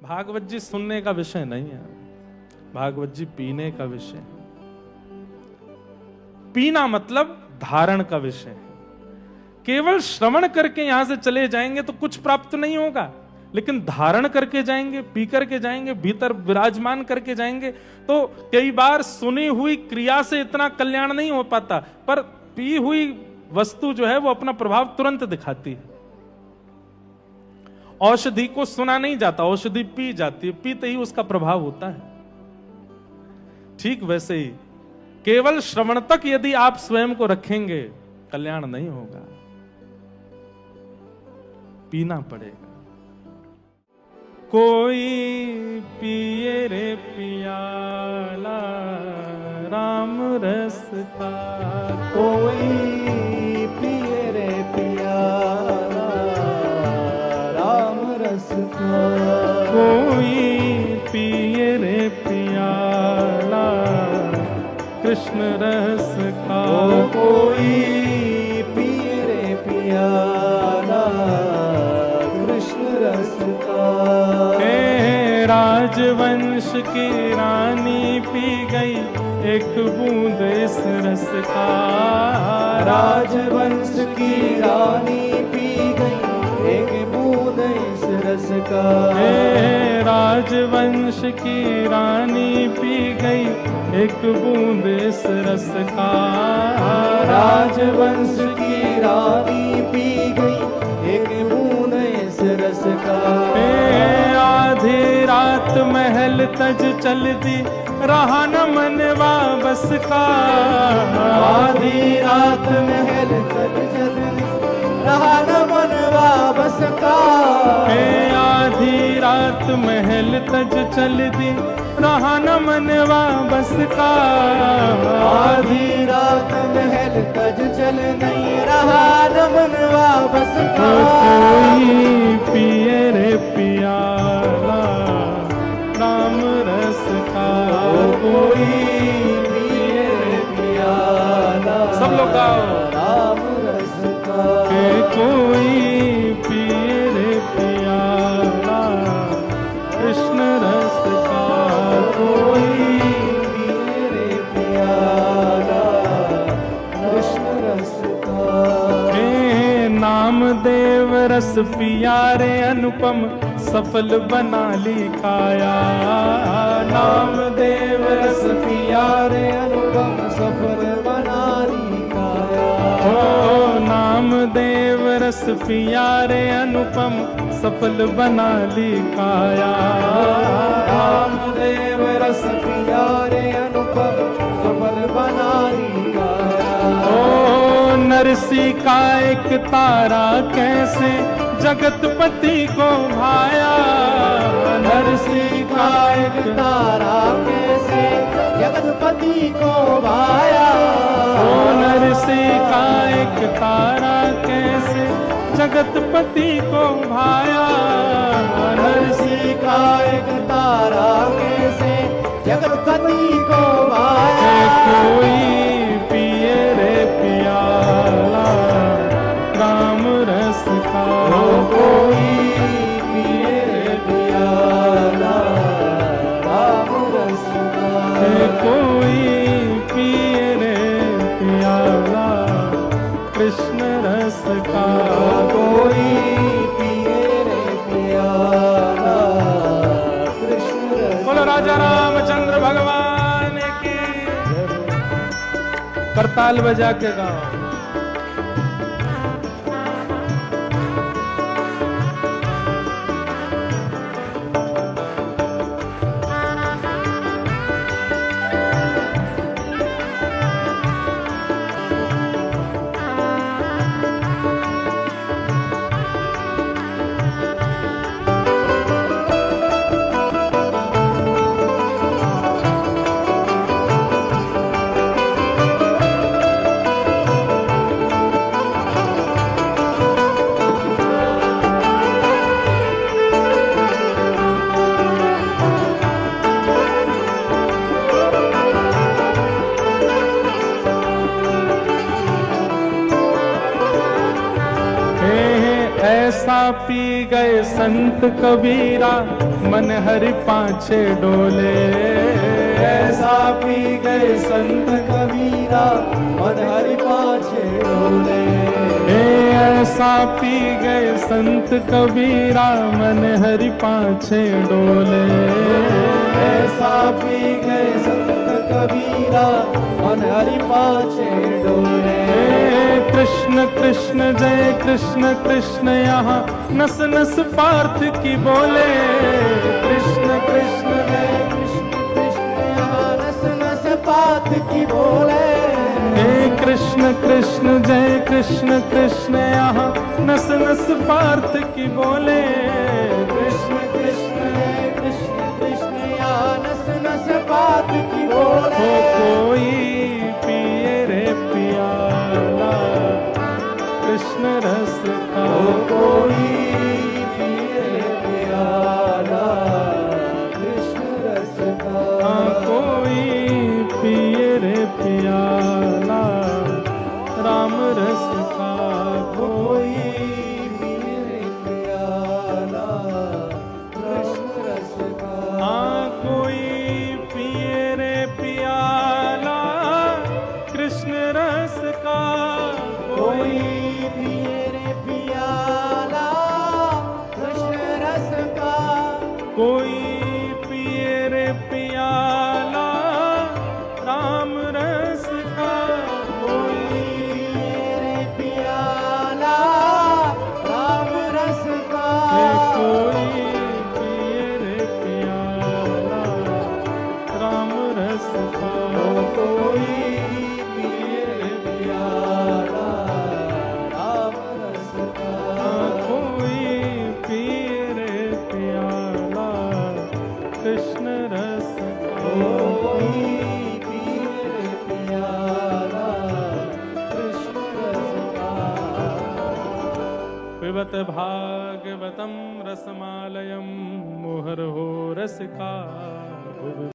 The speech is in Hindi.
भागवत जी सुनने का विषय नहीं है, भागवत जी पीने का विषय है। पीना मतलब धारण का विषय है। केवल श्रवण करके यहां से चले जाएंगे तो कुछ प्राप्त नहीं होगा, लेकिन धारण करके जाएंगे, पी करके जाएंगे, भीतर विराजमान करके जाएंगे तो कई बार सुनी हुई क्रिया से इतना कल्याण नहीं हो पाता, पर पी हुई वस्तु जो है वो अपना प्रभाव तुरंत दिखाती है। औषधि को सुना नहीं जाता, औषधि पी जाती है, पीते ही उसका प्रभाव होता है। ठीक वैसे ही केवल श्रवण तक यदि आप स्वयं को रखेंगे कल्याण नहीं होगा, पीना पड़ेगा। कोई पिए रे पियाला राम रस का, कोई पिए रे पियाला राम रस का, कोई पिए रे पियाला कृष्ण रस का, कोई पिए रे पियाला कृष्ण रस का। राजवंश की रानी पी गई एक बूंद इस रस का, राजवंश की रानी पी गई एक बूंद इस रस का, राजवंश की रानी पी गई एक बूंद इस रस का, राजवंश की रानी पी गई एक बूंद इस रस का। आधी रात महल तज चल दी रहा न मनवा बस का, आधी रात महल तज चल दी रहा न मनवा बस का, आधी रात महल तज चल दी रहा न मनवा बस का, आधी रात महल तज चल नहीं रहा न मनवा बस का। कोई पिए रे पियाला राम रस का, कोई पिए रे पियाला सब लोग गाओ, राम रस का, कोई पिए रे पियाला कृष्ण रस का, कोई पिए रे पियाला कृष्ण रस का। नामदेव रस पिया रे अनुपम सफल बना ली काया, नामदेव रस पिया रे अनुपम सफल बना ली काया, ओ नामदेव रस पिया रे अनुपम सफल बना ली काया, नामदेव रस पिया रे अनुपम सफल बना ली काया। ओ नरसी का एक तारा कैसे जगतपति को भाया, नरसी का एक तारा कैसे जगतपति को भाया, ओ नरसी का एक तारा कैसे जगतपति को भाया, नरसी का एक तारा कैसे जगतपति को भाया। कोई पिए रे पियाला राम रस का, कोई पिए रे पियाला राम रस का, कोई पिए रे पियाला कृष्ण रस का, कोई पिए रे पियाला कृष्ण रस। बोलो राजा रामचंद्र भगवान की। करताल बजा के गाओ। पी गए संत कबीरा, मन हरि पाछे डोले। ऐसा पी गए संत कबीरा, मन हरि पाछे डोले। ऐसा पी गए संत कबीरा, मन हरि पाछे डोले। ऐसा पी गए संत कबीरा, मन हरि पाछे डोले। कृष्ण कृष्ण जय कृष्ण कृष्ण यहाँ नस नस पार्थ की बोले। कृष्ण कृष्ण जय कृष्ण कृष्ण यहाँ नस नस पार्थ की बोले। कृष्ण कृष्ण जय कृष्ण कृष्ण यहाँ नस नस पार्थ की बोले। कृष्ण कृष्ण जय कृष्ण कृष्ण यहाँ नस नस पार्थ की बोले। कोई पिए रे पियाला कृष्ण रस का। कोई पिए रे पियाला कृष्ण रस का। कोई पिए रे पियाला राम रस का। कोई पिए रे पियाला कृष्ण रस का। कोई पिए रे पियाला कृष्ण रस का। कोई पिए रे पियाला कृष्ण रस का। कोई पिए रे पियाला राम रस का। कोई पिए रे पियाला राम रस का। कोई पिए रे पियाला राम रस का। कोई पिए रे पियाला राम रस का। कोई पिए रे पियाला कृष्ण रस का। कोई पिए रे पियाला कृष्ण रस का। पिबत भागवतं रसमालयं मुहुर्हो रसिका।